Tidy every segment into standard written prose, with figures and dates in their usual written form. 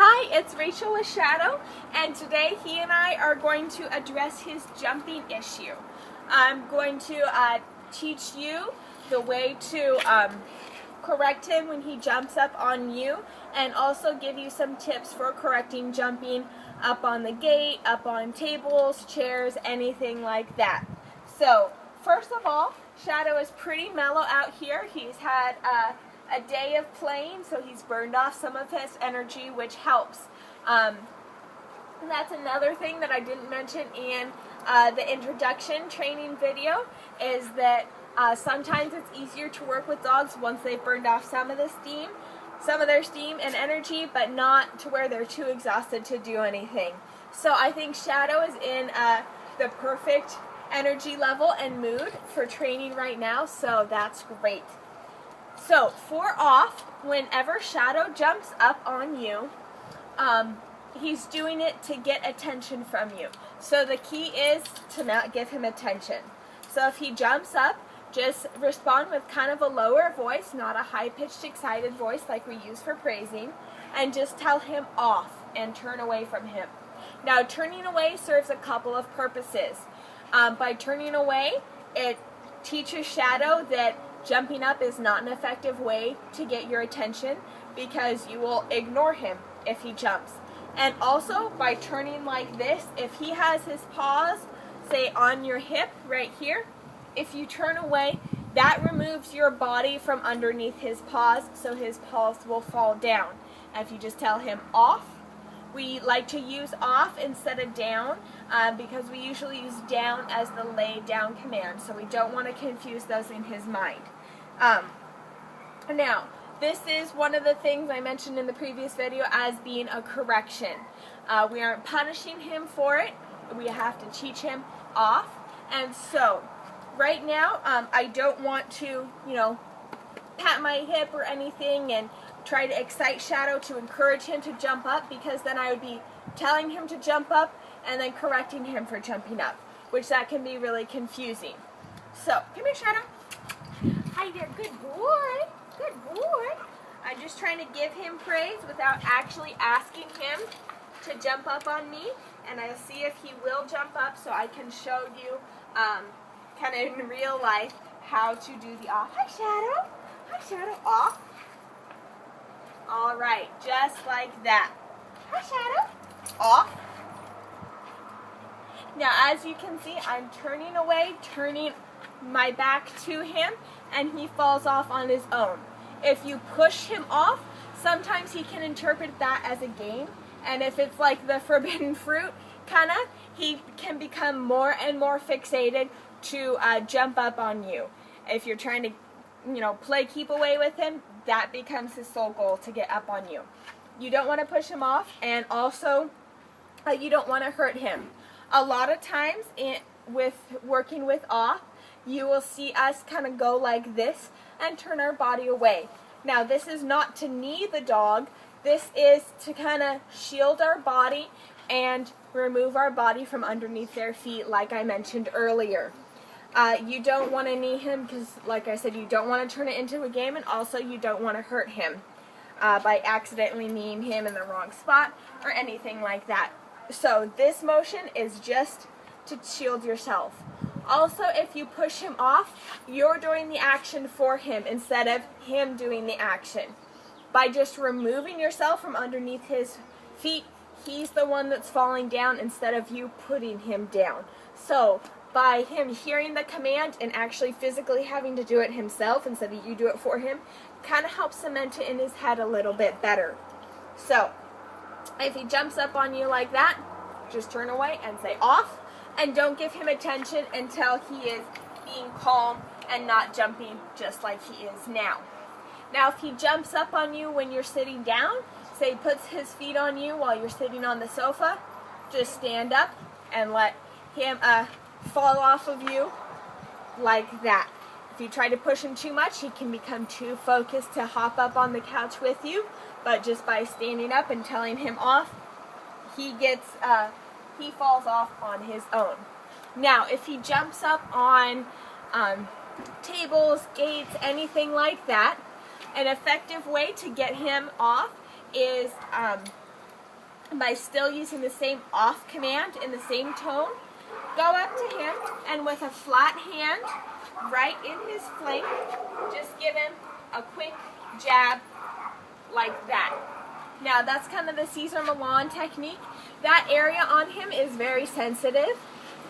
Hi, it's Rachel with Shadow, and today he and I are going to address his jumping issue. I'm going to teach you the way to correct him when he jumps up on you, and also give you some tips for correcting jumping up on the gate, up on tables, chairs, anything like that. So, first of all, Shadow is pretty mellow out here. He's had a day of playing, so he's burned off some of his energy, which helps. And that's another thing that I didn't mention in the introduction training video, is that sometimes it's easier to work with dogs once they've burned off some of their steam and energy, but not to where they're too exhausted to do anything. So I think Shadow is in the perfect energy level and mood for training right now, so that's great. So for off, whenever Shadow jumps up on you, he's doing it to get attention from you. So the key is to not give him attention. So if he jumps up, just respond with kind of a lower voice, not a high-pitched, excited voice like we use for praising, and just tell him off and turn away from him. Now, turning away serves a couple of purposes. By turning away, it teaches Shadow that jumping up is not an effective way to get your attention, because you will ignore him if he jumps. And also, by turning like this, if he has his paws, say, on your hip right here, if you turn away, that removes your body from underneath his paws, so his paws will fall down. And if you just tell him off, we like to use off instead of down, because we usually use down as the lay down command, so we don't want to confuse those in his mind. Now, this is one of the things I mentioned in the previous video as being a correction. We aren't punishing him for it. We have to teach him off. And so, right now, I don't want to, pat my hip or anything and try to excite Shadow to encourage him to jump up, because then I would be telling him to jump up and then correcting him for jumping up, which that can be really confusing. So, come here, Shadow. Hi there, good boy. Good boy. I'm just trying to give him praise without actually asking him to jump up on me, and I'll see if he will jump up so I can show you kind of in real life how to do the off. Hi, Shadow. Hi, Shadow. Off. All right, just like that. Hi, Shadow. Off. Now, as you can see, I'm turning away, turning my back to him, and he falls off on his own. If you push him off, sometimes he can interpret that as a game, and if it's like the forbidden fruit, he can become more and more fixated to jump up on you. If you're trying to, play keep away with him, that becomes his sole goal, to get up on you. You don't want to push him off, and also you don't want to hurt him. A lot of times with working with off, you will see us kind of go like this and turn our body away. Now, this is not to knee the dog. This is to kind of shield our body and remove our body from underneath their feet, like I mentioned earlier. You don't want to knee him because, like I said, you don't want to turn it into a game, and also you don't want to hurt him by accidentally kneeing him in the wrong spot or anything like that. So this motion is just to shield yourself. Also, if you push him off, you're doing the action for him instead of him doing the action. By just removing yourself from underneath his feet, he's the one that's falling down instead of you putting him down. So, by him hearing the command and actually physically having to do it himself instead of you do it for him, kind of helps cement it in his head a little bit better. So, if he jumps up on you like that, just turn away and say off, and don't give him attention until he is being calm and not jumping just like he is now. Now, if he jumps up on you when you're sitting down, say he puts his feet on you while you're sitting on the sofa, just stand up and let him fall off of you like that. If you try to push him too much, he can become too focused to hop up on the couch with you, but just by standing up and telling him off, he falls off on his own. Now, if he jumps up on tables, gates, anything like that, an effective way to get him off is by still using the same off command in the same tone, go up to him and with a flat hand right in his flank, just give him a quick jab like that. Now that's kind of the Cesar Millan technique. That area on him is very sensitive,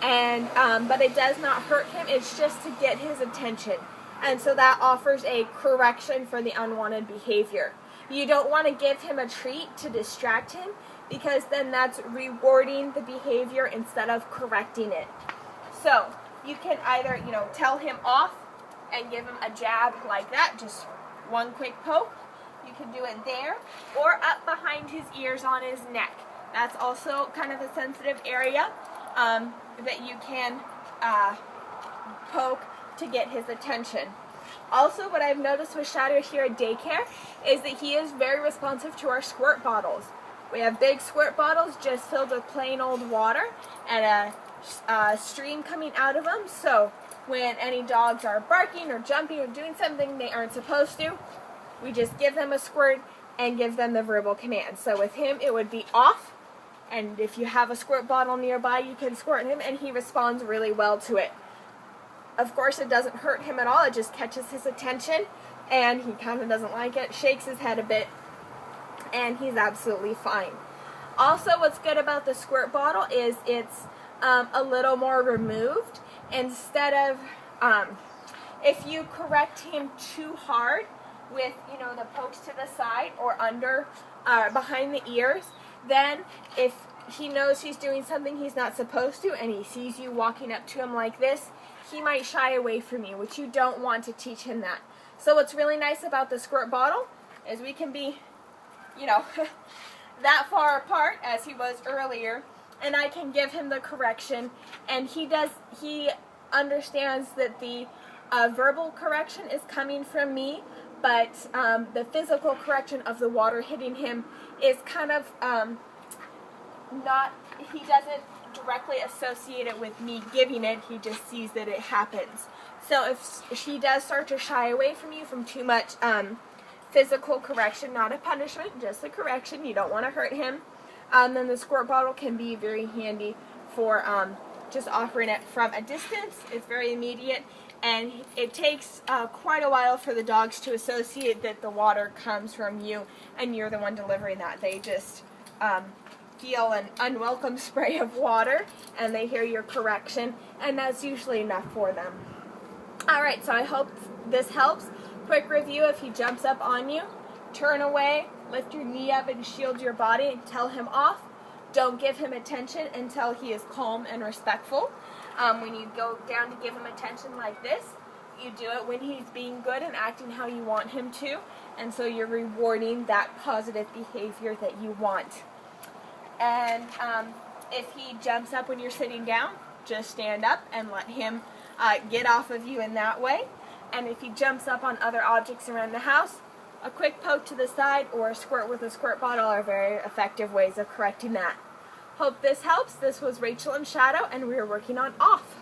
and but it does not hurt him. It's just to get his attention. And so that offers a correction for the unwanted behavior. You don't want to give him a treat to distract him, because then that's rewarding the behavior instead of correcting it. So you can either, tell him off and give him a jab like that, just one quick poke. You can do it there, or up behind his ears on his neck. That's also kind of a sensitive area that you can poke to get his attention. Also, what I've noticed with Shadow here at daycare is that he is very responsive to our squirt bottles. We have big squirt bottles just filled with plain old water and a stream coming out of them. So when any dogs are barking or jumping or doing something they aren't supposed to, we just give them a squirt and give them the verbal command. So with him, it would be off. And if you have a squirt bottle nearby, you can squirt him, and he responds really well to it. Of course, it doesn't hurt him at all. It just catches his attention, and he kind of doesn't like it, shakes his head a bit, and he's absolutely fine. Also, what's good about the squirt bottle is it's a little more removed. Instead of, if you correct him too hard with, the pokes to the side or under, behind the ears, then if he knows he's doing something he's not supposed to and he sees you walking up to him like this, he might shy away from you, which you don't want to teach him that. So what's really nice about the squirt bottle is we can be, that far apart as he was earlier, and I can give him the correction, and he understands that the verbal correction is coming from me, but the physical correction of the water hitting him is kind of he doesn't directly associate it with me giving it, he just sees that it happens. So if he does start to shy away from you from too much physical correction, not a punishment, just a correction, you don't want to hurt him, then the squirt bottle can be very handy for just offering it from a distance. It's very immediate, and it takes quite a while for the dogs to associate that the water comes from you and you're the one delivering that. They just feel an unwelcome spray of water and they hear your correction, and that's usually enough for them. Alright, so I hope this helps. Quick review: if he jumps up on you, turn away, lift your knee up and shield your body, tell him off. Don't give him attention until he is calm and respectful. When you go down to give him attention like this, you do it when he's being good and acting how you want him to, and so you're rewarding that positive behavior that you want. And if he jumps up when you're sitting down, just stand up and let him get off of you in that way. And if he jumps up on other objects around the house, a quick poke to the side or a squirt with a squirt bottle are very effective ways of correcting that. Hope this helps. This was Rachel and Shadow, and we are working on off.